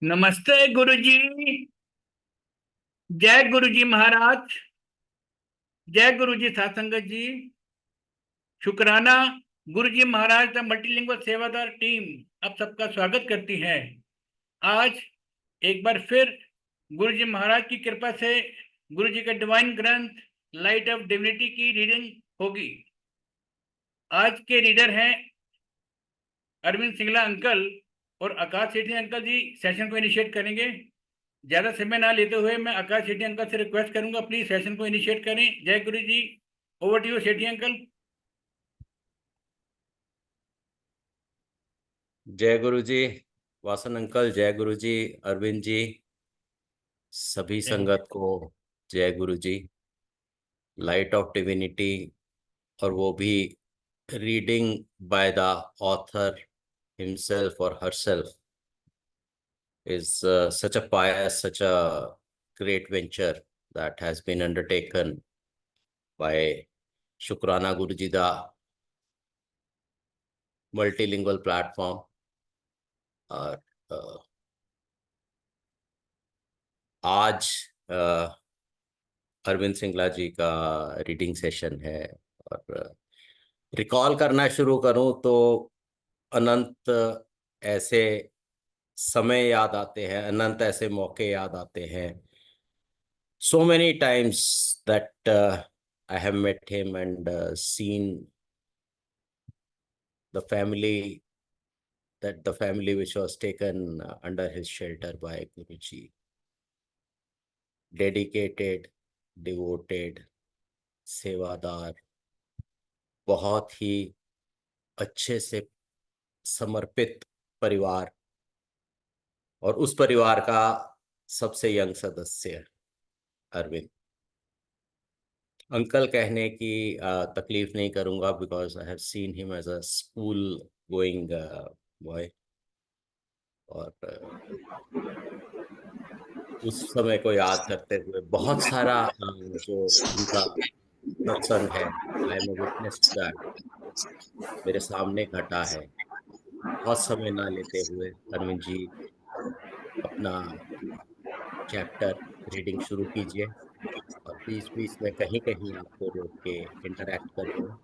नमस्ते गुरुजी। जय गुरुजी महाराज। जय गुरुजी सत्संगत जी। शुक्राना। गुरुजी महाराज द मल्टीलिंगुअल सेवादार टीम आप सबका स्वागत करती है। आज एक बार फिर गुरुजी महाराज की कृपा से गुरुजी का डिवाइन ग्रंथ लाइट ऑफ डिविनिटी की रीडिंग होगी। आज के रीडर हैं अरविंद सिंगला अंकल और आकाश सेठी अंकल जी सेशन को इनिशिएट करेंगे। ज्यादा समय ना लेते हुए मैं आकाश सेठी अंकल से रिक्वेस्ट करूंगा, प्लीज सेशन को इनिशिएट करें। जय Guru ji. Over to you Sethi uncle. जय गुरु जी। वासन अंकल, जय गुरु जी। अरविंद जी, सभी संगत को जय गुरु जी। लाइट ऑफ डिविनिटी, और वो भी reading by the author himself और herself, is such a pious, such a great venture that has been undertaken by Shukrana Guruji, the multilingual platform. और आज अरविंद सिंगला जी का रीडिंग सेशन है। और रिकॉल करना शुरू करूं तो अनंत ऐसे समय याद आते हैं, अनंत ऐसे मौके याद आते हैं। So many times that I have met him and seen the family, that the family which was taken under his shelter by Guruji. Dedicated, devoted, सेवादार, बहुत ही अच्छे से समर्पित परिवार, और उस परिवार का सबसे यंग सदस्य अरविंद अंकल कहने की तकलीफ नहीं करूंगा, because I have seen him as a school going boy. और उस समय को याद करते हुए बहुत सारा जो उनका सत्संग है, आई एम विटनेस दैट, मेरे सामने घटा है। बहुत समय ना लेते हुए अरविंद जी अपना चैप्टर रीडिंग शुरू कीजिए, और बीच बीच में कहीं कहीं आपको रोक के इंटरैक्ट करूंगा,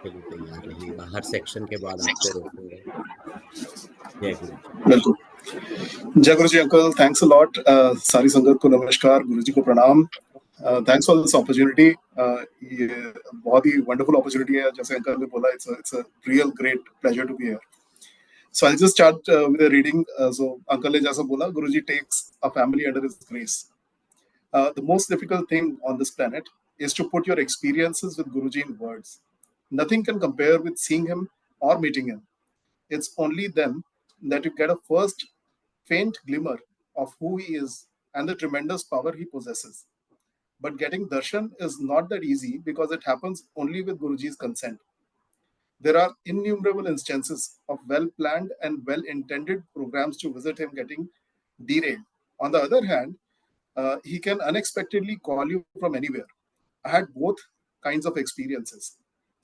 के लिए तैयार रहिएगा। हर सेक्शन के बाद आपको रोकूंगा। जय गुरु जी। बिल्कुल। जय गुरु जी अंकल, थैंक्स अ लॉट। सारी संगत को नमस्कार, गुरु जी को प्रणाम। Thanks for this opportunity. ये बहुत ही वंडरफुल अपॉर्चुनिटी है, जैसे अंकल ने बोला, it's a real great pleasure to be here. So I'll just start with a reading. So Uncle ने जैसा बोला, Guruji takes a family under his grace. The most difficult thing on this planet is to put your experiences with Guruji in words. Nothing can compare with seeing him or meeting him. It's only then that you get a first faint glimmer of who he is and the tremendous power he possesses. But getting darshan is not that easy because it happens only with Guruji's consent. There are innumerable instances of well-planned and well-intended programs to visit him getting derailed. On the other hand, he can unexpectedly call you from anywhere. I had both kinds of experiences.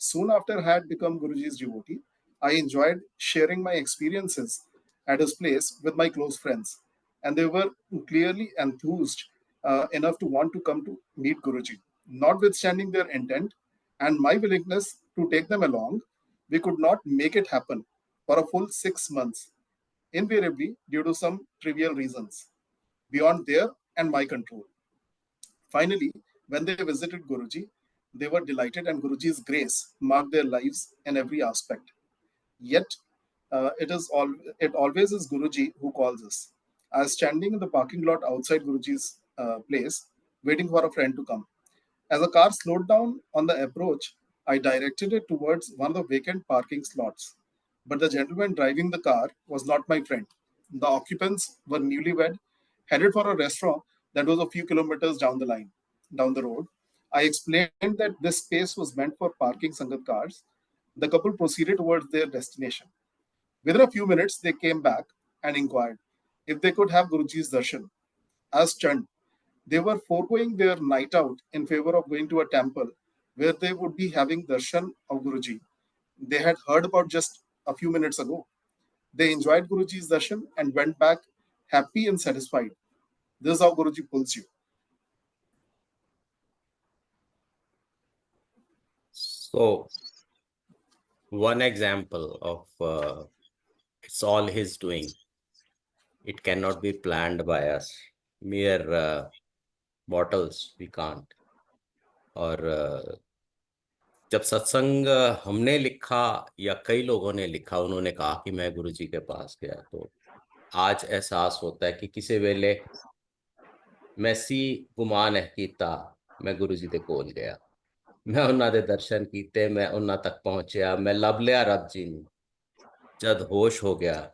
Soon after I had become Guruji's devotee, I enjoyed sharing my experiences at his place with my close friends, and they were clearly enthused enough to want to come to meet Guruji. Notwithstanding their intent and my willingness to take them along, we could not make it happen for a full 6 months, invariably due to some trivial reasons beyond their and my control. Finally, when they visited Guruji, they were delighted, and Guruji's grace marked their lives in every aspect. Yet, it always is Guruji who calls us. I was standing in the parking lot outside Guruji's place, waiting for a friend to come. As the car slowed down on the approach, I directed it towards one of the vacant parking slots. But the gentleman driving the car was not my friend. The occupants were newlywed, headed for a restaurant that was a few kilometers down the road. I explained that this space was meant for parking Sangat cars. The couple proceeded towards their destination. Within a few minutes, they came back and inquired if they could have Guruji's darshan. I was stunned. They were foregoing their night out in favor of going to a temple where they would be having darshan of Guruji they had heard about just a few minutes ago. They enjoyed Guruji's darshan and went back happy and satisfied. This is how Guruji pulls you. So, one example of it's all his doing. It cannot be planned by us. Mere mortals, we can't. और जब सत्संग हमने लिखा या कई लोगों ने लिखा, उन्होंने कहा कि मैं गुरुजी के पास गया, तो आज एहसास होता है कि किसी वेले मैसी गुमान है कीता मैं गुरुजी दे कोल गया, मैं ਉਹਨਾਂ ਦੇ ਦਰਸ਼ਨ ਕੀਤੇ, ਮੈਂ ਉਹਨਾਂ ਤੱਕ ਪਹੁੰਚਿਆ, ਮੈਂ ਲੱਭ ਲਿਆ ਰੱਬ ਜੀ ਨੂੰ। ਜਦ ਹੋਸ਼ ਹੋ ਗਿਆ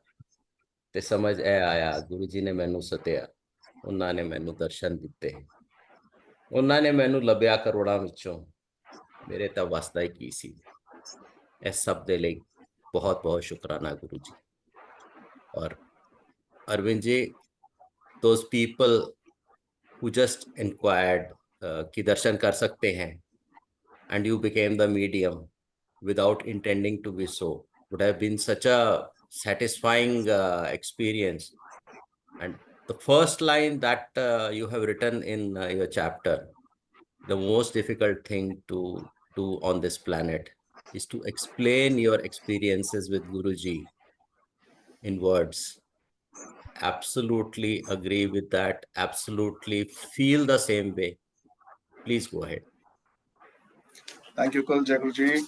ਤੇ ਸਮਝ ਇਹ ਆਇਆ ਗੁਰੂ ਜੀ ਨੇ ਮੈਨੂੰ ਸਤਿਆ, ਉਹਨਾਂ ਨੇ ਮੈਨੂੰ ਦਰਸ਼ਨ ਦਿੱਤੇ, ਉਹਨਾਂ ਨੇ ਮੈਨੂੰ ਲੱਭਿਆ ਕਰੋੜਾਂ ਵਿੱਚੋਂ, ਮੇਰੇ ਤਾਂ ਵਸਦਾ ਹੀ ਕੀ ਸੀ। ਇਸ ਸਭ ਦੇ ਲਈ ਬਹੁਤ ਬਹੁਤ ਸ਼ੁਕਰਾਨਾ ਗੁਰੂ ਜੀ। और Arvind ji, those people who just inquired कि दर्शन कर सकते हैं, and you became the medium without intending to be so, would have been such a satisfying experience. And the first line that you have written in your chapter, the most difficult thing to do on this planet is to explain your experiences with Guruji in words. Absolutely agree with that. Absolutely feel the same way. Please go ahead. Thank you, Kul. Jai Guruji.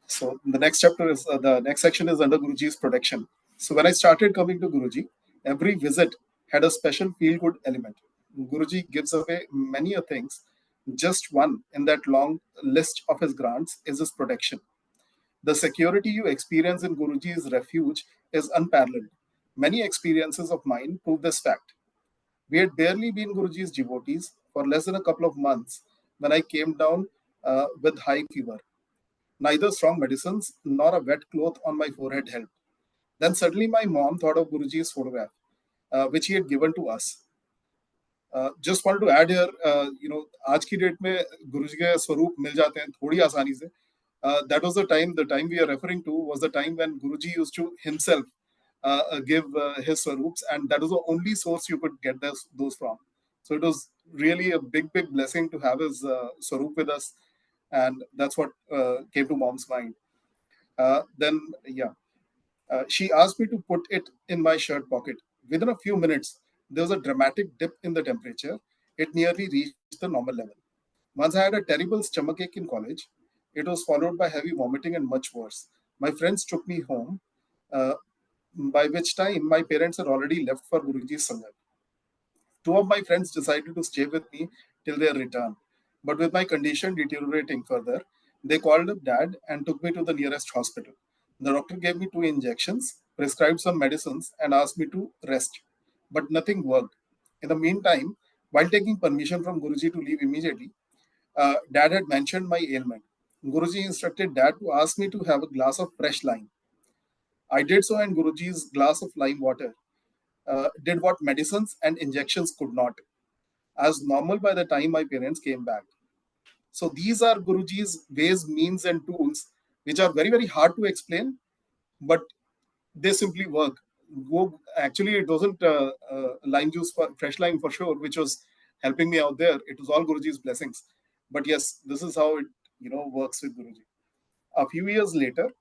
So the next chapter is the next section is under Guruji's protection. So when I started coming to Guruji, every visit had a special feel-good element. Guruji gives away many a things. Just one in that long list of his grants is his protection. The security you experience in Guruji's refuge is unparalleled. Many experiences of mine prove this fact. We had barely been Guruji's devotees for less than a couple of months when I came down with high fever. Neither strong medicines nor a wet cloth on my forehead helped. Then suddenly my mom thought of Guruji's photograph, which he had given to us. Just wanted to add here, आज की date में गुरुजी के स्वरूप मिल जाते हैं थोड़ी आसानी से. That was the time we are referring to was the time when Guruji used to himself give his swarups, and that was the only source you could get those from. So it was really a big blessing to have his swarup with us, and that's what came to mom's mind. She asked me to put it in my shirt pocket. Within a few minutes, there was a dramatic dip in the temperature. It nearly reached the normal level. Once I had a terrible stomachache in college. It was followed by heavy vomiting and much worse. My friends took me home, by which time my parents had already left for Guruji's Sangat. Two of my friends decided to stay with me till their return. But with my condition deteriorating further, they called up Dad and took me to the nearest hospital. The doctor gave me 2 injections, prescribed some medicines, and asked me to rest. But nothing worked. In the meantime, while taking permission from Guruji to leave immediately, Dad had mentioned my ailment. Guruji instructed Dad to ask me to have a glass of fresh lime. I did so, and Guruji's glass of lime water did what medicines and injections could not. I was normal by the time my parents came back. So these are Guruji's ways, means, and tools, which are very hard to explain, but they simply work. Actually, it wasn't lime juice, fresh lime for sure, which was helping me out there. It was all Guruji's blessings. But yes, this is how it works with Guruji. A few years later,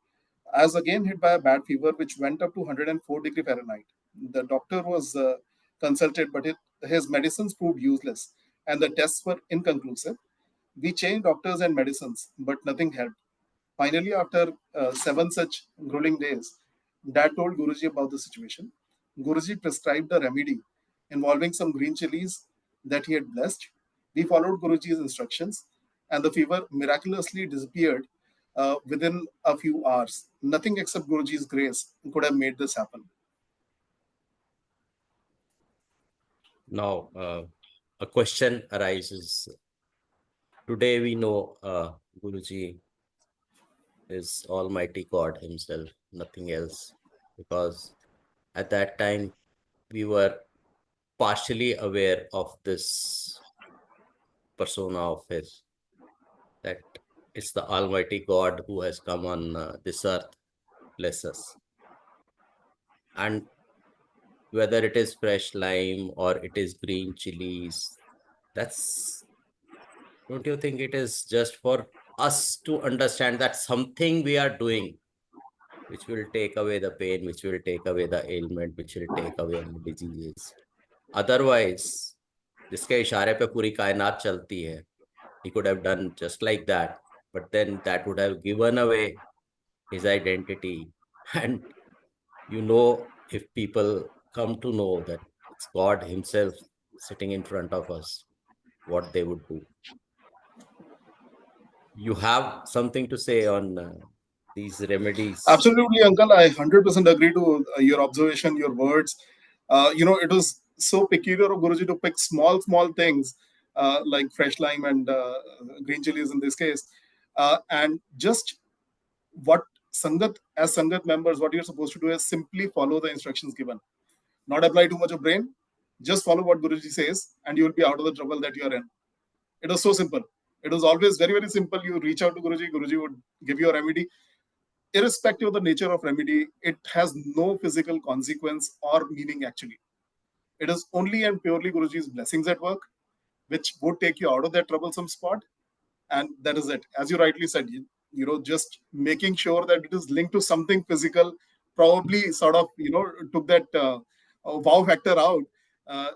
I was again hit by a bad fever, which went up to 104 degree Fahrenheit. The doctor was consulted, but his medicines proved useless, and the tests were inconclusive. We changed doctors and medicines, but nothing helped. Finally, after 7 such grueling days, Dad told Guruji about the situation. Guruji prescribed a remedy involving some green chilies that he had blessed. We followed Guruji's instructions, and the fever miraculously disappeared within a few hours. Nothing except Guruji's grace could have made this happen. Now, a question arises. Today we know Guruji is Almighty God himself, nothing else, because at that time we were partially aware of this persona of his, that it's the Almighty God who has come on this earth, bless us. And whether it is fresh lime or it is green chilies. Don't you think it is just for us to understand that something we are doing which will take away the pain, which will take away the ailment, which will take away the diseases? Otherwise, जिसके इशारे पे पूरी कायनात चलती है, he could have done just like that, but then that would have given away his identity. And if people come to know that it's God Himself sitting in front of us, what they would do. You have something to say on these remedies? Absolutely, Uncle. I 100% agree to your observation, your words. It was so peculiar of Guruji to pick small things like fresh lime and green chilies in this case, and just what as Sangat members, what you're supposed to do is simply follow the instructions given, not apply too much of brain. Just follow what Guruji says, and you will be out of the trouble that you are in. It was so simple. It was always very simple. You reach out to Guruji. Guruji would give you a remedy. Irrespective of the nature of remedy, it has no physical consequence or meaning actually. It is only and purely Guruji's blessings at work, which would take you out of that troublesome spot. And that is it. As you rightly said, just making sure that it is linked to something physical, probably sort of, took that wow factor out.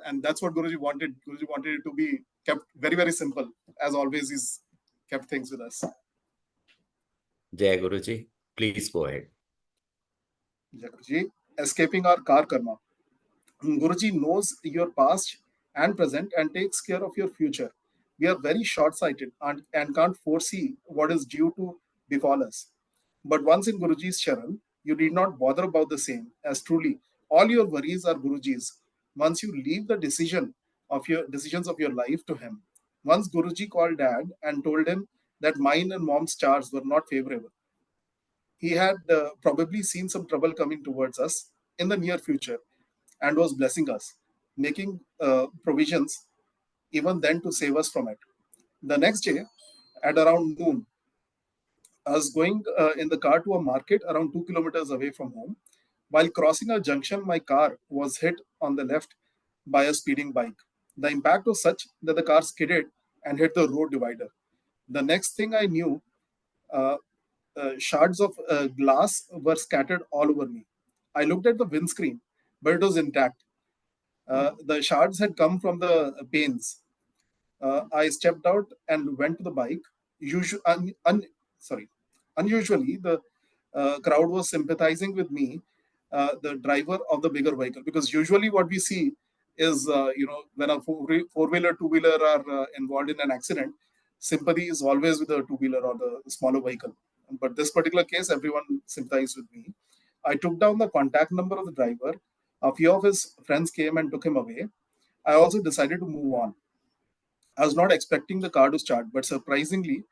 And that's what Guruji wanted. Guruji wanted it to be kept very simple. As always, he's kept things with us. Jai Guruji, please go ahead. Jai Guruji, escaping our car karma. Guruji knows your past and present and takes care of your future. We are very short-sighted and can't foresee what is due to befall us. But once in Guruji's charan, you need not bother about the same, as truly all your worries are Guruji's. Once you leave the decisions of your life to him. Once Guruji called dad and told him that mine and mom's stars were not favorable. He had probably seen some trouble coming towards us in the near future and was blessing us, making provisions even then to save us from it. The next day, at around noon, I was going in the car to a market around 2 kilometers away from home. While crossing a junction, my car was hit on the left by a speeding bike. The impact was such that the car skidded and hit the road divider. The next thing I knew, uh, shards of glass were scattered all over me. I looked at the windscreen, but it was intact. The shards had come from the panes. I stepped out and went to the bike. Unusually, the crowd was sympathizing with me, the driver of the bigger vehicle, because usually what we see is, when a four-wheeler, two-wheeler are involved in an accident, sympathy is always with the two-wheeler or the smaller vehicle. But this particular case, everyone sympathized with me. I took down the contact number of the driver. A few of his friends came and took him away. I also decided to move on. I was not expecting the car to start, but surprisingly,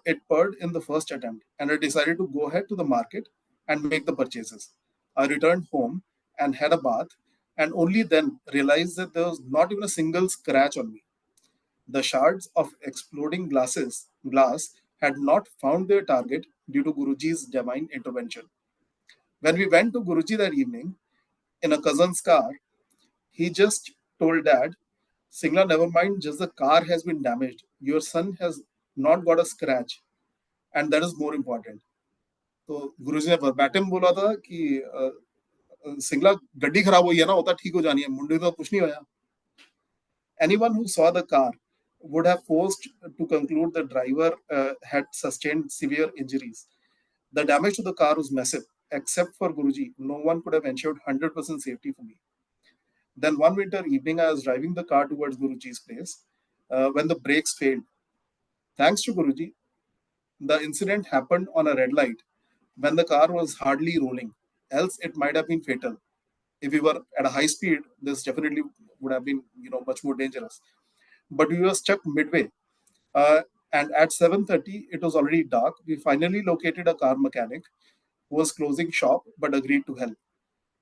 it purred in the first attempt, and I decided to go ahead to the market and make the purchases. I returned home and had a bath, and only then realized that there was not even a single scratch on me. The shards of exploding glass had not found their target due to Guruji's divine intervention. When we went to Guruji that evening in a cousin's car, he just told dad, Singla, never mind, just the car has been damaged. Your son has not got a scratch, and that is more important. तो गुरुजी ने वर्बैटिम बोला था कि सिंगला गड्डी खराब हुई है ना, होता ठीक हो जानी है, मुंडे तो कुछ नहीं होया. Anyone who saw the car would have forced to conclude the driver had sustained severe injuries. The damage to the car was massive. Except for Guruji, no one could have ensured 100% safety for me. Then one winter evening, I was driving the car towards Guruji's place when the brakes failed. Thanks to Guruji, the incident happened on a red light when the car was hardly rolling. Else, it might have been fatal. If we were at a high speed, this definitely would have been, much more dangerous. But we were stuck midway. And at 7:30, it was already dark. We finally located a car mechanic who was closing shop but agreed to help.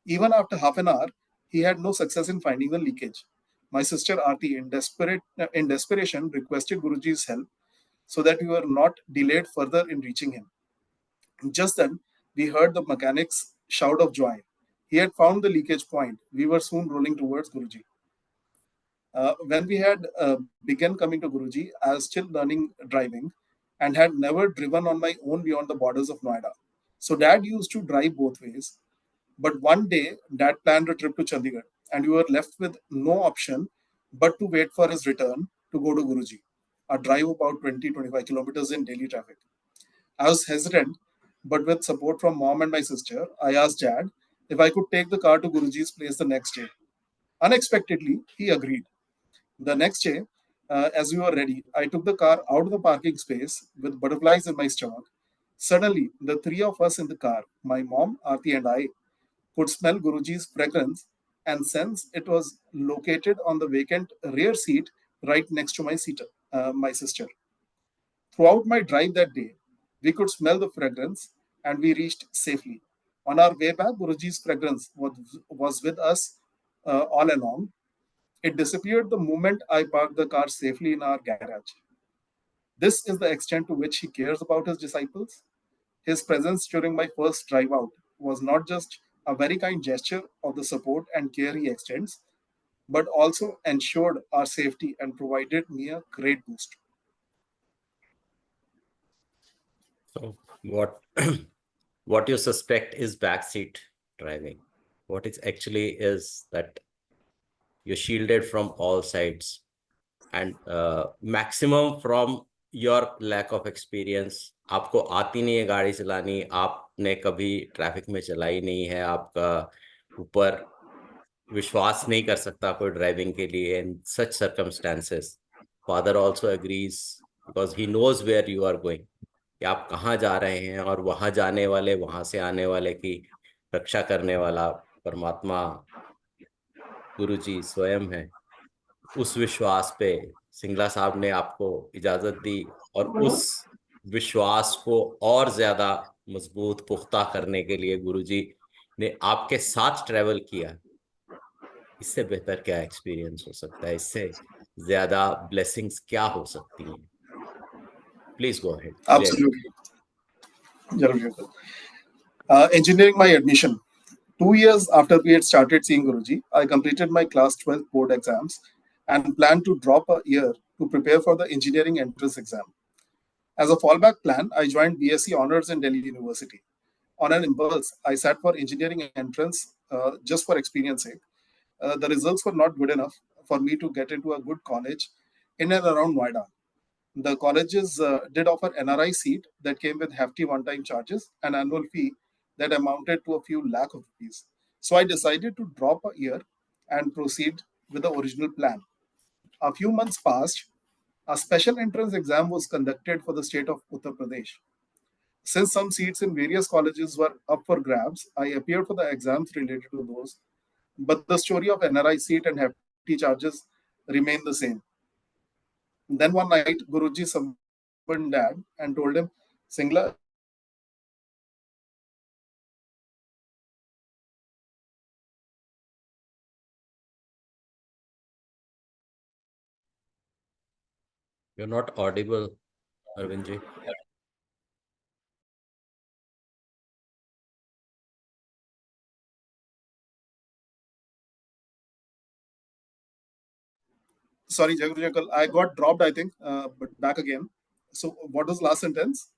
Even after half an hour, he had no success in finding the leakage. My sister Aarti, in desperation, requested Guruji's help so that we were not delayed further in reaching him. Just then, we heard the mechanic's shout of joy. He had found the leakage point. We were soon rolling towards Guruji. When we had begun coming to Guruji, I was still learning driving and had never driven on my own beyond the borders of Noida. So Dad used to drive both ways. But one day, Dad planned a trip to Chandigarh, and we were left with no option but to wait for his return to go to Guruji, a drive about 20-25 kilometers in daily traffic. I was hesitant, but with support from mom and my sister, I asked Dad if I could take the car to Guruji's place the next day. Unexpectedly, he agreed. The next day, as we were ready, I took the car out of the parking space with butterflies in my stomach. Suddenly, the three of us in the car, my mom, Aarti, and I, could smell Guruji's fragrance and sense it was located on the vacant rear seat right next to my sister. Throughout my drive that day, we could smell the fragrance and we reached safely. On our way back, Guruji's fragrance was with us all along. It disappeared the moment I parked the car safely in our garage. This is the extent to which he cares about his disciples. His presence during my first drive out was not just a very kind gesture of the support and care he extends, but also ensured our safety and provided me a great boost. So what what you suspect is backseat driving. What it actually is that you're shielded from all sides, and maximum from your lack of experience. आपको आती नहीं है गाड़ी चलानी, आपने कभी traffic में चलाई नहीं है, आपका ऊपर विश्वास नहीं कर सकता कोई ड्राइविंग के लिए. in such circumstances, father also agrees because he knows where you are going, कि आप कहाँ जा रहे हैं, और वहां जाने वाले, वहां से आने वाले की रक्षा करने वाला परमात्मा गुरुजी स्वयं है. उस विश्वास पे सिंगला साहब ने आपको इजाजत दी, और उस विश्वास को और ज्यादा मजबूत पुख्ता करने के लिए गुरुजी ने आपके साथ ट्रेवल किया. इससे बेहतर क्या एक्सपीरियंस हो सकता है, इससे ज्यादा ब्लेसिंग्स क्या हो सकती हैं? Please go ahead. Absolutely. Engineering my admission. 2 years after we had started seeing Guruji, I completed my class 12 board exams and planned to drop a year to prepare for the engineering entrance exam. As a fallback plan, I joined BSc Honors in Delhi University. On an impulse, I sat for engineering entrance just for experience sake. The results were not good enough for me to get into a good college in and around Noida. The colleges did offer NRI seat that came with hefty one-time charges and annual fee that amounted to a few lakh of rupees. So I decided to drop a year and proceed with the original plan. A few months passed. A special entrance exam was conducted for the state of Uttar Pradesh. Since some seats in various colleges were up for grabs, I appeared for the exams related to those. But the story of NRI seat and hefty charges remained the same. Then one night, Guruji summoned Dad and told him, Singla, You're not audible, Arvind ji. sorry, Jaguru Jackal, I got dropped, I think, but back again. So what was the last sentence?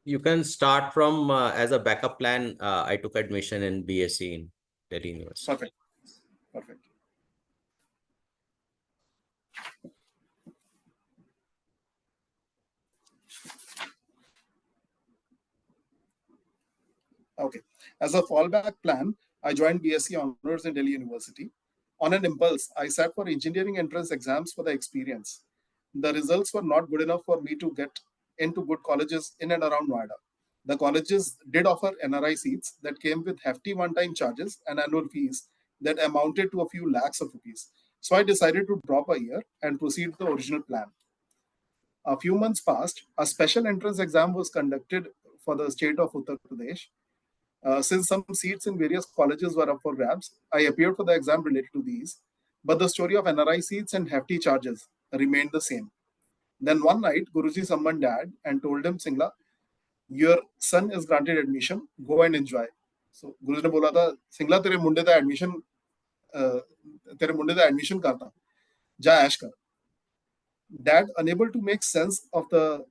You can start from as a backup plan. I took admission in BSc in Delhi University. Perfect. Perfect. Okay. As a fallback plan, I joined BSc Honors in Delhi University. On an impulse, I sat for engineering entrance exams for the experience. The results were not good enough for me to get into good colleges in and around Noida. The colleges did offer NRI seats that came with hefty one-time charges and annual fees that amounted to a few lakhs of rupees. So I decided to drop a year and proceed with the original plan. A few months passed. A special entrance exam was conducted for the state of Uttar Pradesh. Since some seats in various colleges were up for grabs, I appeared for the exam related to these, but the story of NRI seats and hefty charges remained the same. Then one night, Guruji summoned Dad and told him, Singla, your son is granted admission, go and enjoy. So गुरुजी ने बोला था सिंगला तेरे मुंडे दा admission करता जा ऐश कर. Dad, unable to make sense of the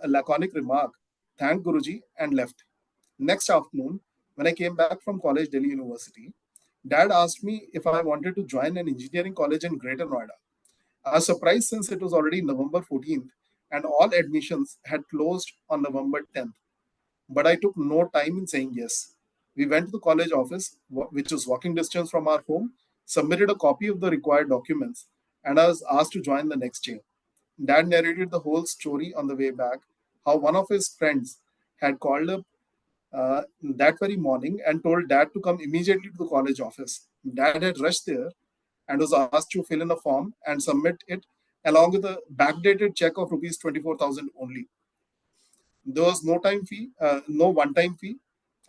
laconic remark, thanked Guruji and left. Next afternoon, when I came back from college, Delhi University, Dad asked me if I wanted to join an engineering college in Greater Noida. I was surprised since it was already November 14th and all admissions had closed on November 10th. But I took no time in saying yes. We went to the college office, which was walking distance from our home, submitted a copy of the required documents, and I was asked to join the next year. Dad narrated the whole story on the way back, how one of his friends had called up that very morning and told Dad to come immediately to the college office. Dad had rushed there and was asked to fill in a form and submit it along with a backdated check of rupees 24,000 only. There was no one-time fee,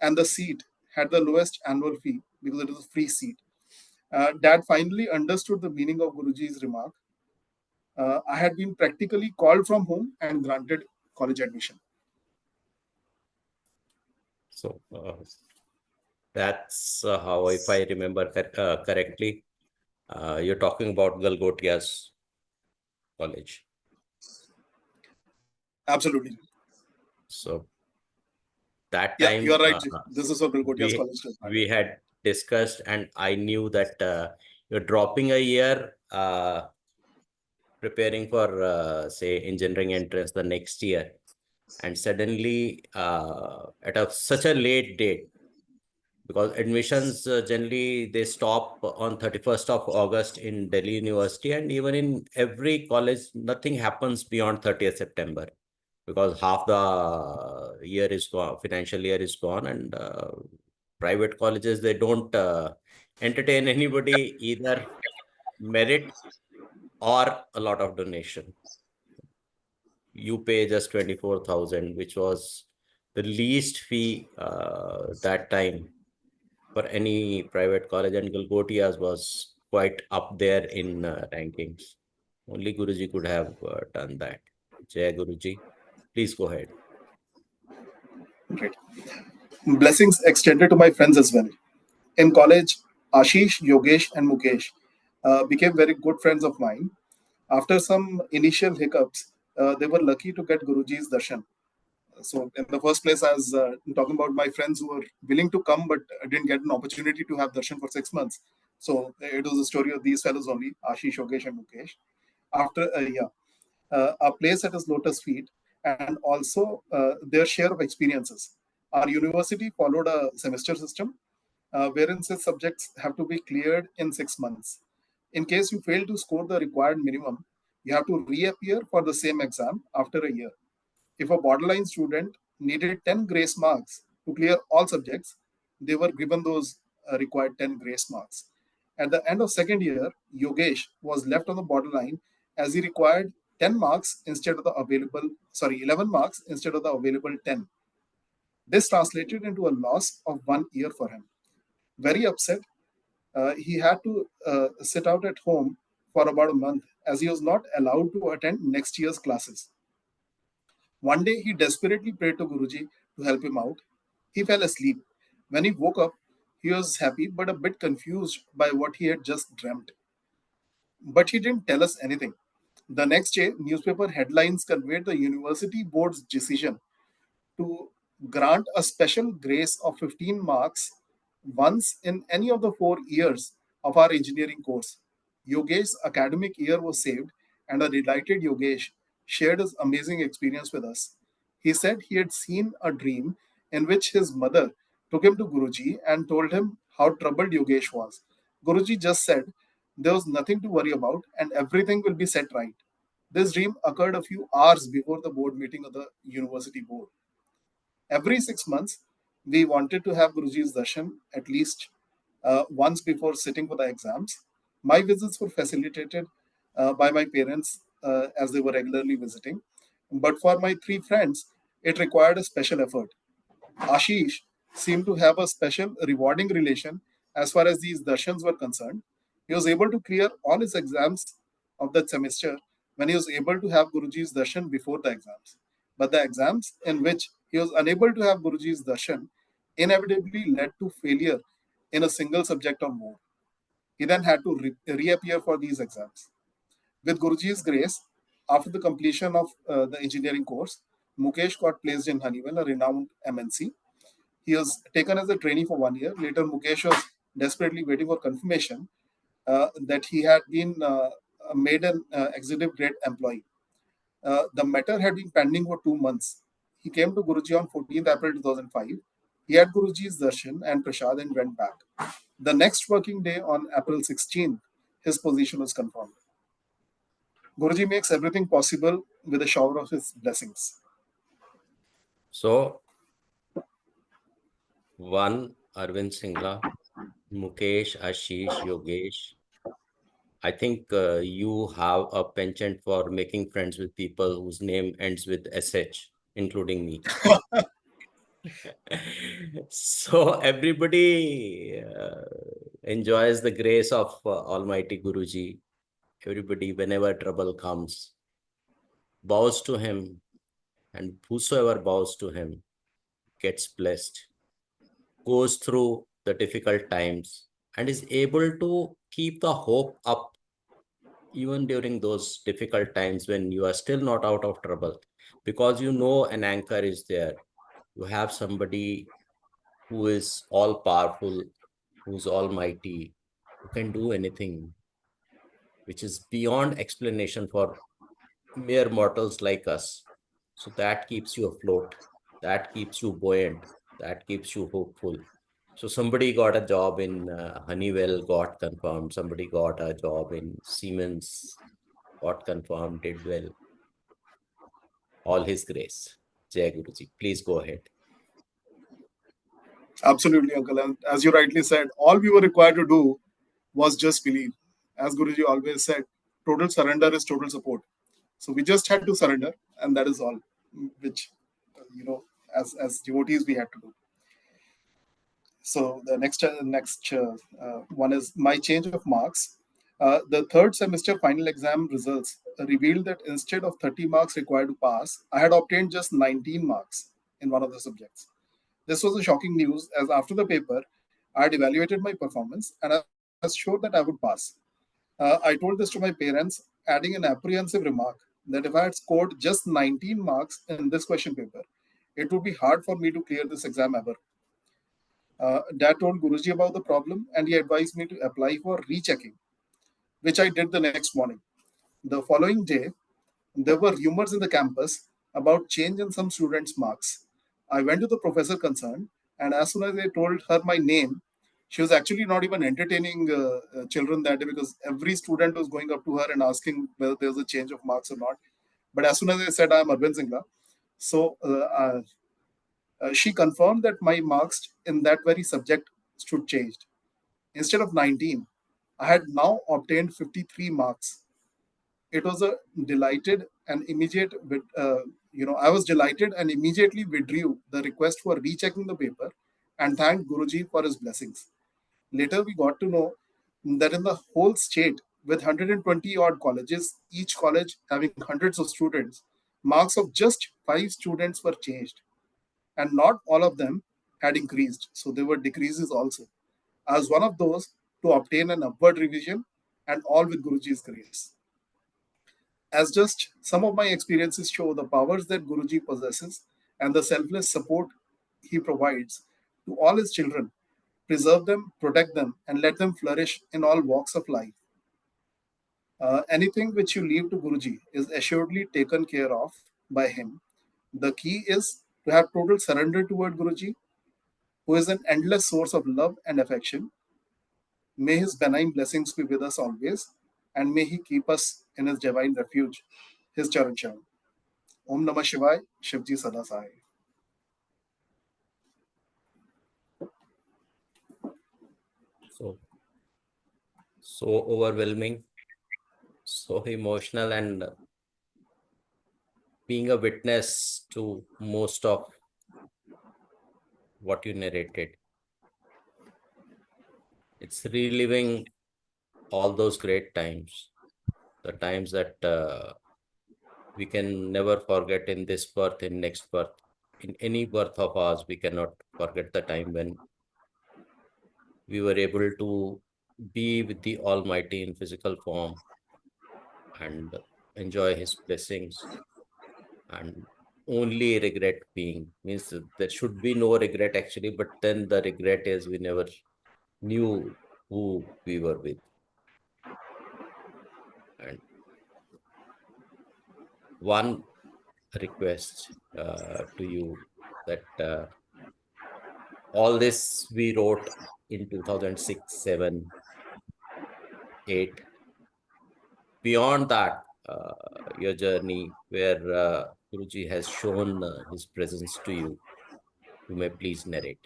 and the seat had the lowest annual fee because it was a free seat. Dad finally understood the meaning of Guruji's remark. I had been practically called from home and granted college admission. So that's how, if I remember correctly, you're talking about Galgotia's college. Absolutely. So that time, you are right. This is what Galgotia's college does. We had discussed, and I knew that you're dropping a year, preparing for, say, engineering entrance the next year, and suddenly at such a late date, because admissions generally they stop on 31st of August in Delhi University, and even in every college, nothing happens beyond 30th September, because half the year is gone, financial year is gone, and private colleges, they don't entertain anybody, either merit or a lot of donation. You pay just 24,000, which was the least fee that time for any private college, and Galgotia's was quite up there in rankings. Only Guruji could have done that. Jai Guruji, please go ahead. Great. Blessings extended to my friends as well. In college, Ashish, Yogesh, and Mukesh became very good friends of mine. After some initial hiccups, they were lucky to get Guruji's darshan. So, in the first place, I was talking about my friends who were willing to come but didn't get an opportunity to have darshan for 6 months. So, it was a story of these fellows only, Ashish, Yogesh, and Mukesh. After a place at his lotus feet, and also their share of experiences. Our university followed a semester system wherein such subjects have to be cleared in 6 months. In case you fail to score the required minimum, you have to reappear for the same exam after a year. If a borderline student needed 10 grace marks to clear all subjects, they were given those required 10 grace marks. At the end of second year, Yogesh was left on the borderline as he required 11 marks instead of the available 10. This translated into a loss of 1 year for him. Very upset, he had to sit out at home for about a month as he was not allowed to attend next year's classes. One day, he desperately prayed to Guruji to help him out. He fell asleep. When he woke up, he was happy but a bit confused by what he had just dreamt. But he didn't tell us anything. The next day, newspaper headlines conveyed the university board's decision to grant a special grace of 15 marks once in any of the 4 years of our engineering course. Yogesh's academic year was saved, and a delighted Yogesh shared his amazing experience with us. He said he had seen a dream in which his mother took him to Guruji and told him how troubled Yogesh was. Guruji just said there was nothing to worry about and everything will be set right. This dream occurred a few hours before the board meeting of the university board. Every 6 months, we wanted to have Guruji's darshan at least once before sitting for the exams. My visits were facilitated by my parents as they were regularly visiting. But for my 3 friends, it required a special effort. Ashish seemed to have a special rewarding relation as far as these darshans were concerned. He was able to clear all his exams of that semester when he was able to have Guruji's darshan before the exams. But the exams in which he was unable to have Guruji's darshan, inevitably led to failure in a single subject or more. He then had to reappear for these exams. With Guruji's grace, after the completion of the engineering course, Mukesh got placed in Honeywell, a renowned MNC. He was taken as a trainee for 1 year. Later, Mukesh was desperately waiting for confirmation that he had been made an executive grade employee. The matter had been pending for 2 months. He came to Guruji on 14th April 2005. He had Guruji's darshan and prasad and went back. The next working day on April 16th, his position was confirmed. Guruji makes everything possible with a shower of his blessings. So, one, Arvind Singla, Mukesh, Ashish, Yogesh. I think you have a penchant for making friends with people whose name ends with SH, including me. So everybody enjoys the grace of Almighty Guruji. Everybody, whenever trouble comes, bows to him, and whosoever bows to him gets blessed, goes through the difficult times, and is able to keep the hope up even during those difficult times when you are still not out of trouble, because you know an anchor is there. You have somebody who is all powerful, who's almighty, who can do anything, which is beyond explanation for mere mortals like us. So that keeps you afloat, that keeps you buoyant, that keeps you hopeful. So somebody got a job in Honeywell, got confirmed. Somebody got a job in Siemens, got confirmed, did well. All His grace. Jai Guruji. Please go ahead. Absolutely, Uncle. And as you rightly said, all we were required to do was just believe. As Guruji always said, total surrender is total support. So we just had to surrender, and that is all, which, as devotees, we had to do. So the next one is my change of marks. The third semester final exam results revealed that instead of 30 marks required to pass, I had obtained just 19 marks in one of the subjects. This was a shocking news, as after the paper, I had evaluated my performance and I was sure that I would pass. I told this to my parents, adding an apprehensive remark that if I had scored just 19 marks in this question paper, it would be hard for me to clear this exam ever. Dad told Guruji about the problem and he advised me to apply for rechecking, which I did the next morning. The following day, there were rumors in the campus about change in some students' marks. I went to the professor concerned, and as soon as I told her my name, she was actually not even entertaining children that day, because every student was going up to her and asking whether there was a change of marks or not. But as soon as I said I am Arvind Singla, so she confirmed that my marks in that very subject stood changed. Instead of 19, I had now obtained 53 marks. It was a delighted and immediate, I was delighted and immediately withdrew the request for rechecking the paper and thanked Guruji for his blessings. Later, we got to know that in the whole state, with 120 odd colleges, each college having hundreds of students, marks of just 5 students were changed. And not all of them had increased. So there were decreases also. I was one of those to obtain an upward revision, and all with Guruji's grace. As just some of my experiences show the powers that Guruji possesses and the selfless support he provides to all his children, preserve them, protect them, and let them flourish in all walks of life. Anything which you leave to Guruji is assuredly taken care of by him. The key is to have total surrender toward Guruji, who is an endless source of love and affection. May his benign blessings be with us always, and may he keep us in his divine refuge, his Charan Charan. Om Namah Shivaya, Shivji Sada Sai. So overwhelming, so emotional, and being a witness to most of what you narrated. It's reliving all those great times, the times that we can never forget in this birth, in next birth, in any birth of ours, we cannot forget the time when we were able to be with the Almighty in physical form and enjoy His blessings, and only regret being means that there should be no regret actually, but then the regret is we never knew who we were with. And one request to you that all this we wrote in 2006, 7, 8. Beyond that, your journey where Guruji has shown his presence to you, you may please narrate.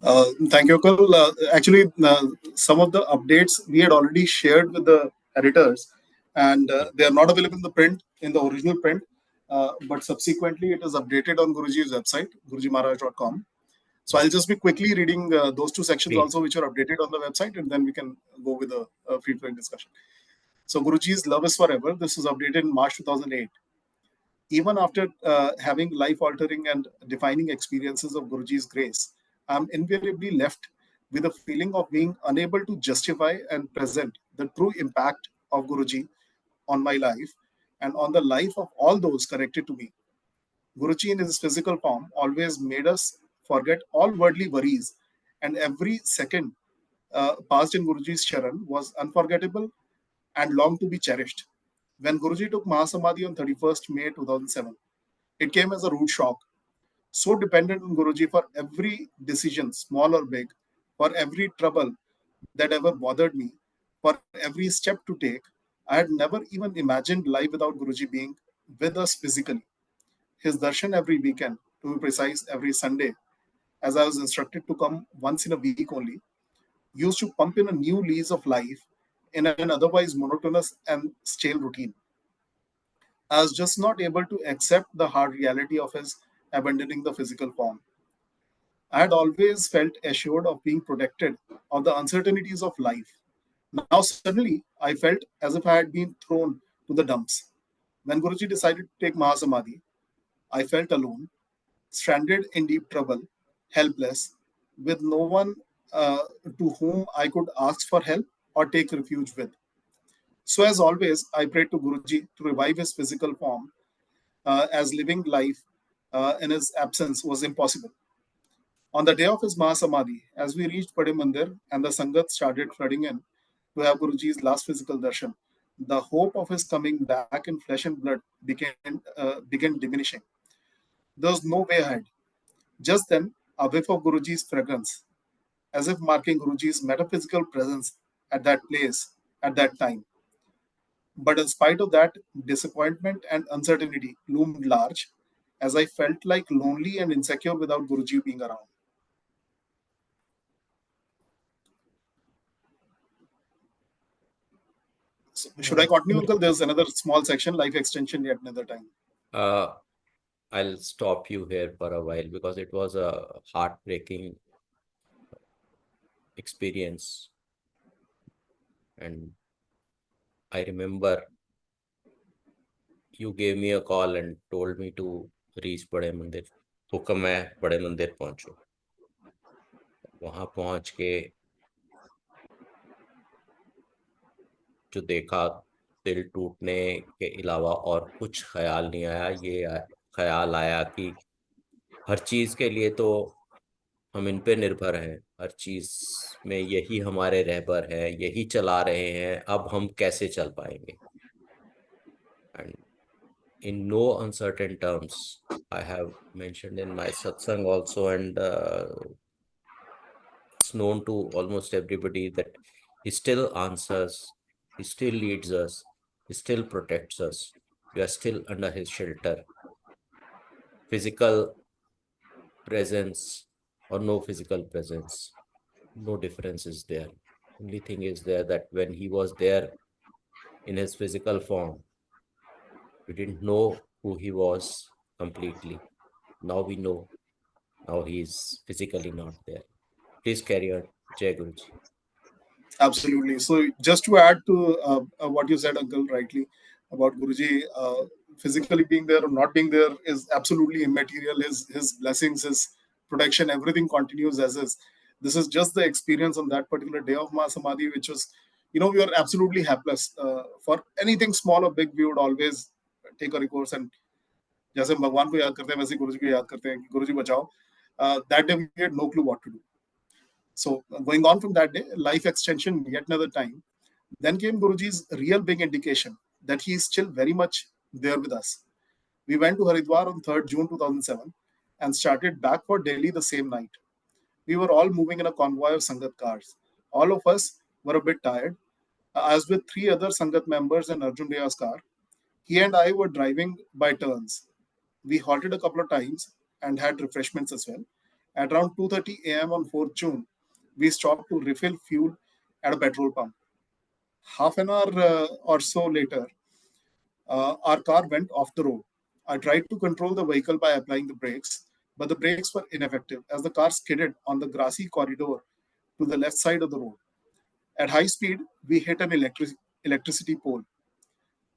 Thank you, Akul. Actually, some of the updates we had already shared with the editors, and they are not available in the print, in the original print, but subsequently it is updated on Guruji's website, gurujimaharaj.com. So I'll just be quickly reading those two sections Please. also, which are updated on the website, and then we can go with a free-flowing discussion. So Guruji's Love is Forever. This was updated in March 2008. Even after having life-altering and defining experiences of Guruji's grace, I'm invariably left with a feeling of being unable to justify and present the true impact of Guruji on my life and on the life of all those connected to me. Guruji in his physical form always made us forget all worldly worries, and every second passed in Guruji's Charan was unforgettable and long to be cherished. When Guruji took Mahasamadhi on 31st May 2007, it came as a rude shock. So dependent on Guruji for every decision, small or big, for every trouble that ever bothered me, for every step to take, I had never even imagined life without Guruji being with us physically. His darshan every weekend, to be precise, every Sunday, as I was instructed to come once in a week only, used to pump in a new lease of life in an otherwise monotonous and stale routine. I was just not able to accept the hard reality of his abandoning the physical form. I had always felt assured of being protected of the uncertainties of life. Now suddenly I felt as if I had been thrown to the dumps. When Guruji decided to take Mahasamadhi, I felt alone, stranded in deep trouble, helpless, with no one to whom I could ask for help or take refuge with. So, as always, I prayed to Guruji to revive his physical form, as living life in his absence was impossible. On the day of his Mahasamadhi, as we reached Bade Mandir and the Sangat started flooding in to have Guruji's last physical darshan, the hope of his coming back in flesh and blood began diminishing. There was no way ahead. Just then, a whiff of Guruji's fragrance, as if marking Guruji's metaphysical presence at that place, at that time. But in spite of that, disappointment and uncertainty loomed large, as I felt like lonely and insecure without Guruji being around. So, should I continue, Uncle? There's another small section, life extension, yet another time. I'll stop you here for a while because it was a heartbreaking experience. And I remember you gave me a call and told me to reach बड़े मंदिर. हुक्म है बड़े मंदिर पहुंचो. वहां पहुंच के जो देखा, दिल टूटने के अलावा और कुछ ख्याल नहीं आया. ये ख्याल आया कि हर चीज के लिए तो हम इन पे निर्भर हैं, हर चीज में यही हमारे रहबर है, यही चला रहे हैं, अब हम कैसे चल पाएंगे. And in no uncertain terms, I have mentioned in my satsang also, and it's known to almost everybody that he still answers, he still leads us, he still protects us. We are still under his shelter. Physical presence or no physical presence, no difference is there. Only thing is there that when he was there in his physical form, we didn't know who he was completely. Now we know. Now he is physically not there. Please carry on, Jai Guruji. Absolutely. So, just to add to what you said, Uncle, rightly about Guruji physically being there or not being there is absolutely immaterial. His blessings, his protection, everything continues as is. This is just the experience on that particular day of Mahasamadhi, which was, we were absolutely helpless. For anything small or big, we would always take a recourse, and जैसे हम भगवान को याद करते हैं वैसे ही गुरुजी को याद करते हैं कि गुरुजी बचाओ. That day we had no clue what to do. So going on from that day, life extension yet another time. Then came Guruji's real big indication that he is still very much there with us. We went to Haridwar on 3rd June 2007 and started back for Delhi the same night. We were all moving in a convoy of Sangat cars. All of us were a bit tired. As with 3 other Sangat members in Arjun Bhaya's car, he and I were driving by turns. We halted a couple of times and had refreshments as well. At around 2:30 a.m. on 4th June, we stopped to refill fuel at a petrol pump. Half an hour or so later, our car went off the road. I tried to control the vehicle by applying the brakes, but the brakes were ineffective as the car skidded on the grassy corridor to the left side of the road. At high speed, we hit an electricity pole.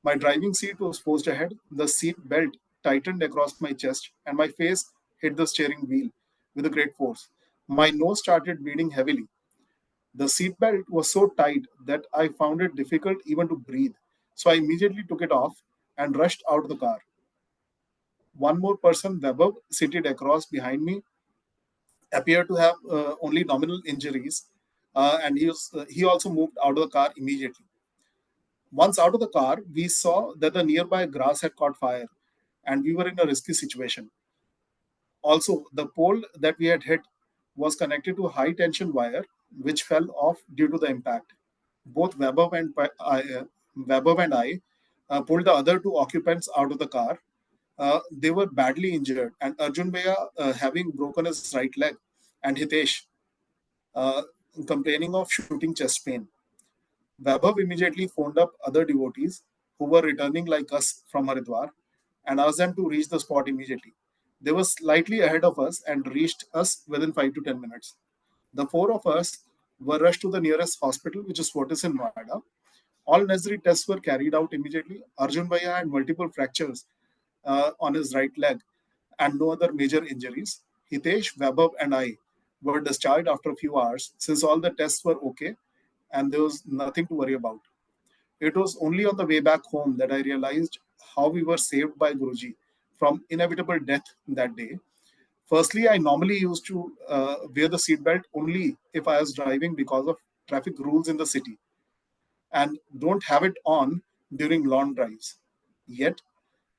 My driving seat was forced ahead, the seat belt tightened across my chest, and my face hit the steering wheel with a great force. My nose started bleeding heavily. The seat belt was so tight that I found it difficult even to breathe. So I immediately took it off and rushed out of the car. One more person, Vaibhav, seated across behind me, appeared to have only nominal injuries, and he also moved out of the car immediately. Once out of the car, we saw that the nearby grass had caught fire, and we were in a risky situation. Also, the pole that we had hit was connected to a high tension wire, which fell off due to the impact. Both Vaibhav and I pulled the other 2 occupants out of the car. They were badly injured, and Arjun Bhaiya having broken his right leg, and Hitesh complaining of shooting chest pain. Vaibhav immediately phoned up other devotees who were returning like us from Haridwar and asked them to reach the spot immediately. They were slightly ahead of us and reached us within 5 to 10 minutes. The 4 of us were rushed to the nearest hospital, which is Fortis in Noida. All necessary tests were carried out immediately. Arjun Bhaiya had multiple fractures on his right leg and no other major injuries. Hitesh, Vaibhav, and I were discharged after a few hours since all the tests were okay and there was nothing to worry about. It was only on the way back home that I realized how we were saved by Guruji from inevitable death that day. Firstly, I normally used to wear the seatbelt only if I was driving because of traffic rules in the city and don't have it on during long drives. Yet,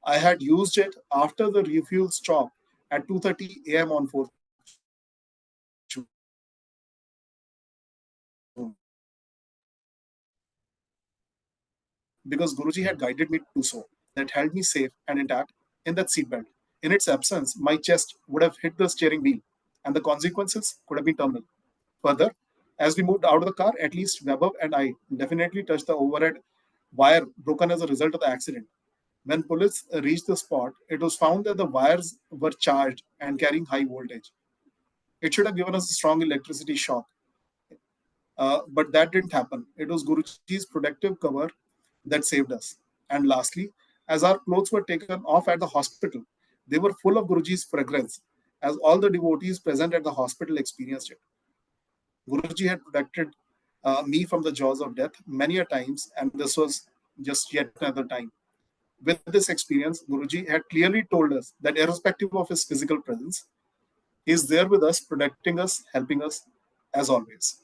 I had used it after the refuel stop at 2:30 a.m. on 4th June. Because Guruji had guided me to do so. That held me safe and intact in that seatbelt. In its absence, my chest would have hit the steering wheel, and the consequences could have been terminal. Further, as we moved out of the car, at least Vaibhav and I definitely touched the overhead wire broken as a result of the accident. When police reached the spot, it was found that the wires were charged and carrying high voltage. It should have given us a strong electricity shock. But that didn't happen. It was Guruji's protective cover that saved us. And lastly, as our clothes were taken off at the hospital, they were full of Guruji's fragrance, as all the devotees present at the hospital experienced it. Guruji had protected me from the jaws of death many a times, and this was just yet another time. With this experience, Guruji had clearly told us that irrespective of his physical presence, he is there with us, protecting us, helping us, as always.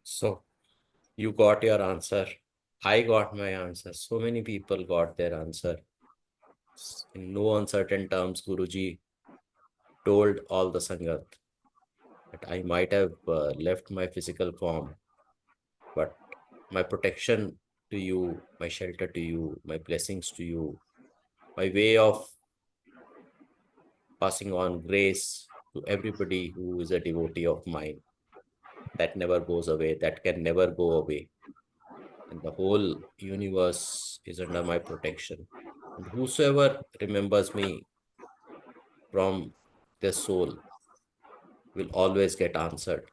So you got your answer. I got my answer. So many people got their answer. In no uncertain terms, Guruji told all the Sangat that I might have left my physical form, but my protection to you, my shelter to you, my blessings to you, my way of passing on grace to everybody who is a devotee of mine, that never goes away, that can never go away. And the whole universe is under my protection. And whosoever remembers me from their soul will always get answered.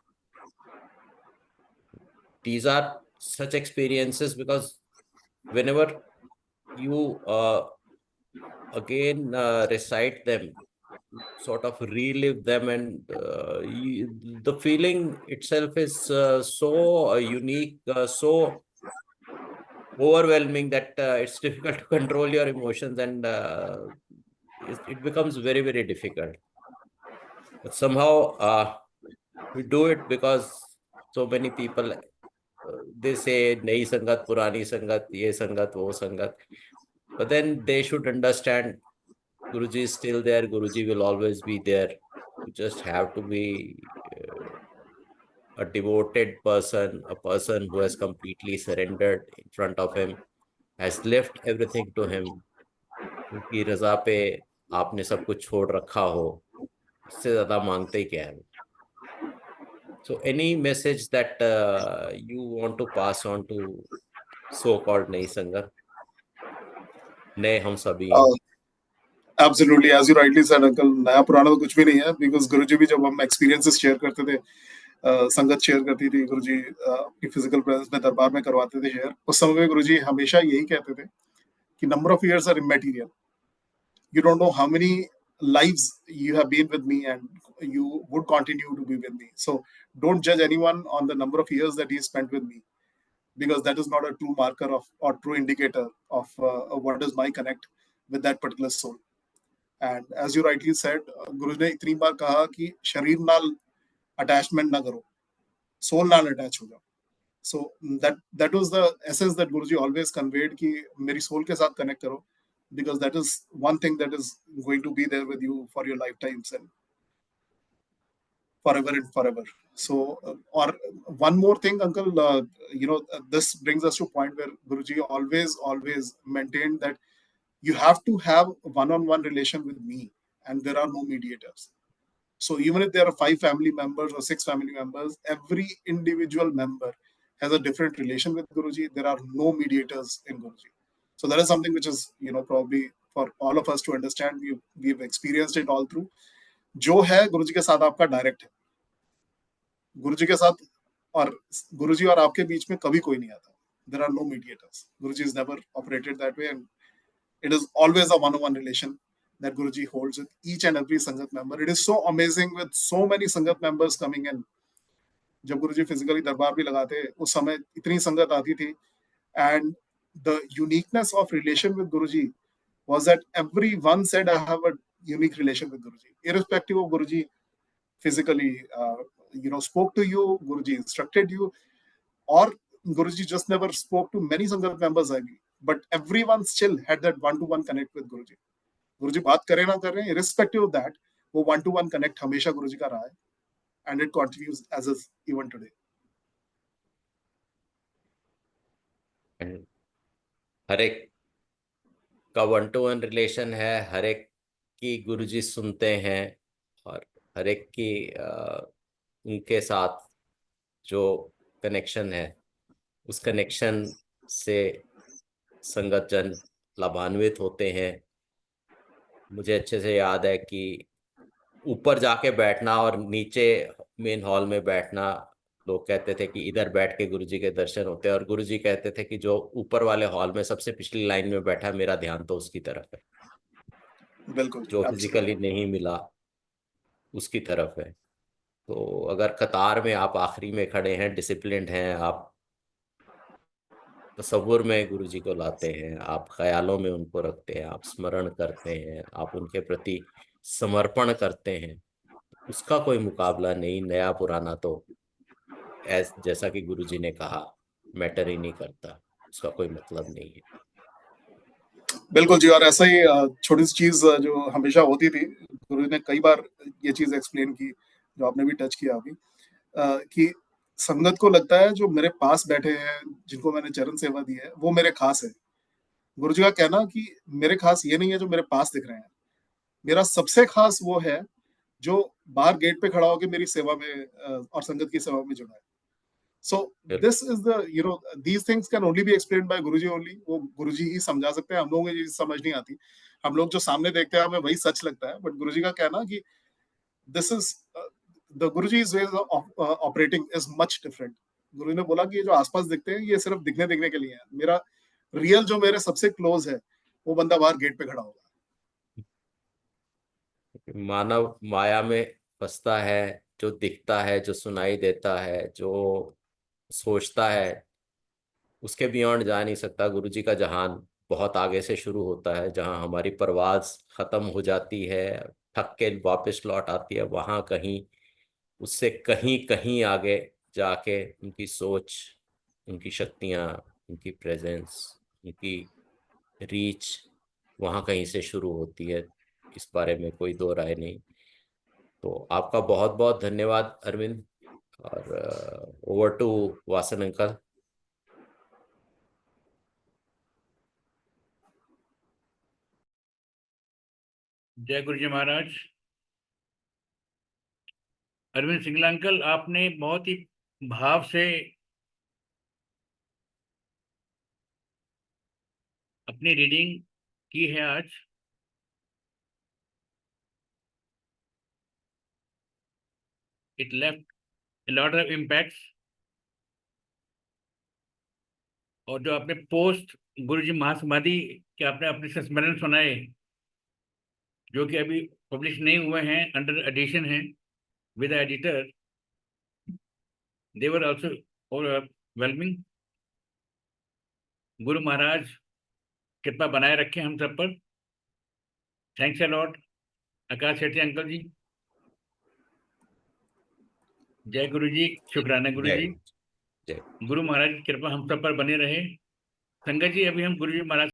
These are such experiences, because whenever you again recite them, sort of relive them, and the feeling itself is so unique, so overwhelming that it's difficult to control your emotions, and it becomes very, very difficult. But somehow we do it because so many people they say nayi sangat, purani sangat, ye sangat, wo sangat. But then they should understand Guruji is still there. Guruji will always be there. You just have to be a devoted person, a person who has completely surrendered in front of him, has left everything to him. उनकी रजा पे आपने सब कुछ छोड़ रखा हो, इससे ज्यादा मांगते ही क्या है? So any message that you want to pass on to so-called नई संगत, नए हम सभी हैं? Absolutely, as you rightly said uncle, नया पुराना तो कुछ भी नहीं है, बिकॉज गुरुजी भी जब हम एक्सपीरियंसेस शेयर करते थे, संगत शेयर करती थी, गुरुजी अपनी फिजिकल प्रेजेंस में दरबार में करवाते थे शेयर, उस समय में गुरुजी हमेशा यही कहते थे कि number of years are immaterial, you don't know how many lives you have been with me and you would continue to be with me, so don't judge anyone on the number of years that he spent with me, because that is not a true marker of or true indicator of what is my connect with that particular soul. And as you rightly said, गुरु ने इतनी बार कहा कि शरीर नाल attachment ना करो, soul नाल attach हो जाओ. So that was the essence that Guruji always conveyed कि मेरी सोल के साथ कनेक्ट करो, because that is one thing that is going to be there with you for your lifetimes and forever and forever. So or one more thing, uncle, this brings us to a point where Guruji always maintained that you have to have one-on-one relation with me, and there are no mediators. So even if there are 5 family members or 6 family members, every individual member has a different relation with Guruji. There are no mediators in Guruji. So that is something which is, probably for all of us to understand. We've experienced it all through. जो है गुरुजी के साथ आपका direct है, गुरुजी के साथ और गुरुजी और आपके बीच में कभी कोई नहीं आता. There are no mediators. Guruji is never operated that way, and it is always a one-on-one relation that Guruji holds with each and every Sangat member. It is so amazing with so many Sangat members coming in. जब गुरुजी physically दरबार भी लगाते, उस समय इतनी संगत आती थी, and the uniqueness of relation with Guruji was that everyone said, I have a unique relation with Guruji, irrespective of Guruji physically spoke to you, Guruji instructed you, or Guruji just never spoke to many Sangat members, I mean, but everyone still had that one-to-one connect with Guruji. गुरुजी बात करें ना करें, irrespective of that, वो one-to-one connect हमेशा गुरुजी का रहा है, and it continues as is even today. And हर एक का 1-to-1 रिलेशन है, हर एक की गुरुजी सुनते हैं, और हर एक की उनके साथ जो कनेक्शन है, उस कनेक्शन से संगत जन लाभान्वित होते हैं. मुझे अच्छे से याद है कि ऊपर जाके बैठना और नीचे मेन हॉल में बैठना, लोग कहते थे कि इधर बैठ के गुरुजी के दर्शन होते हैं, और गुरुजी कहते थे कि जो ऊपर वाले हॉल में सबसे पिछली लाइन में बैठा है, मेरा ध्यान तो उसकी तरफ है. बिल्कुल, जो फिजिकली नहीं मिला उसकी तरफ है. तो अगर कतार में आप आखिरी में खड़े हैं, डिसिप्लिन्ड हैं, आप तसव्वुर में गुरुजी को लाते हैं, आप ख्यालों में उनको रखते हैं, आप स्मरण करते हैं, आप उनके प्रति समर्पण करते हैं, उसका कोई मुकाबला नहीं. नया पुराना तो जैसा कि गुरुजी ने कहा, मैटर ही नहीं करता, उसका कोई मतलब नहीं है. बिल्कुल जी. और ऐसा ही छोटी सी चीज जो हमेशा होती थी, गुरु ने कई बार ये चीज एक्सप्लेन की, जो आपने भी टच किया अभी, कि संगत को लगता है जो मेरे पास बैठे हैं, जिनको मैंने चरण सेवा दी है, वो मेरे खास है. गुरुजी का कहना कि मेरे खास ये नहीं है जो मेरे पास दिख रहे हैं, मेरा सबसे खास वो है जो बाहर गेट पे खड़ा होकर मेरी सेवा में और संगत की सेवा में जुड़ा है. So this is the, these things can only be explained by Guruji only. वो गुरुजी ही समझा सकते हैं, हम लोगों को ये समझ नहीं आती. हम लोग जो सामने देखते हैं हमें वही सच लगता है, बट गुरुजी का कहना कि this is the Guruji's way of operating is much different. गुरु जी ने बोला कि ये जो आसपास दिखते हैं ये सिर्फ दिखने दिखने के लिए है, मेरा रियल जो मेरे सबसे क्लोज है वो बंदा बाहर गेट पे खड़ा होगा। मानव माया में फंसता है, जो दिखता है, जो सुनाई देता है, जो सोचता है, उसके बियॉन्ड जा नहीं सकता। गुरुजी का जहान बहुत आगे से शुरू होता है, जहाँ हमारी परवाज खत्म हो जाती है, थक के वापस लौट आती है, वहाँ कहीं उससे कहीं कहीं आगे जाके उनकी सोच, उनकी शक्तियाँ, उनकी प्रेजेंस, उनकी रीच वहाँ कहीं से शुरू होती है। इस बारे में कोई दो राय नहीं। तो आपका बहुत बहुत धन्यवाद अरविंद, और ओवर टू वासन अंकल। जय गुरु जी महाराज। अरविंद सिंगला अंकल, आपने बहुत ही भाव से अपनी रीडिंग की है आज। It left a lot of impacts। और जो आपने पोस्ट गुरुजी महासमाधि के आपने अपने संस्मरण सुनाए, जो कि अभी पब्लिश नहीं हुए हैं, अंडर एडिशन है with editor, they were also overwhelming. Guru Maharaj कृपा बनाए रखें हम सब पर। Thanks a lot Akash Sethi uncle ji. जय गुरु जी, शुक्राना गुरु जय जी। जय। गुरु महाराज की कृपा हम सब पर बनी रहे। संगत जी, अभी हम गुरु जी महाराज